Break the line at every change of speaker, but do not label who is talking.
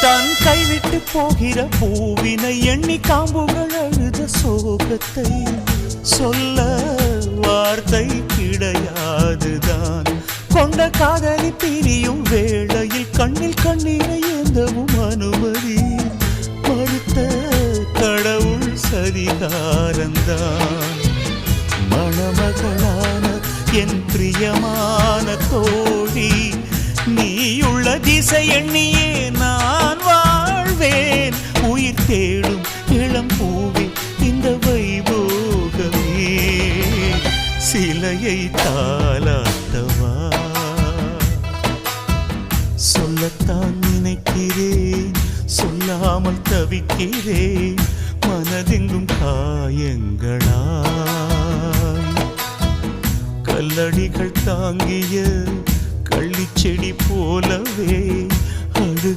தன் கைவிட்டு போகிற பூவினை எண்ணி காம்புகள் அழுத சோகத்தை சொல்ல வார்த்தை கிடையாதுதான். கொண்ட காதலி பிரியும் வேளையில் கண்ணில் கண்ணீரை ஏந்தவும் அனுமதி மறுத்த கடவுள் சரிகாரந்தான். மணமகளான என் பிரியமான தோழி, நீயுள்ள திசை எண்ணியே நான் வாழ்வேன். உயிர் தேடும் இளம் பூவே இந்த வைபோகமே, சிலையை தாலாட்டவா? சொல்லத்தான் நினைக்கிறேன், சொல்லாமல் தவிக்கிறேன், மனதெங்கும் காயங்களாய். கல்லடிகள் தாங்கிய கள்ளிச்செடி போலவே அழுகி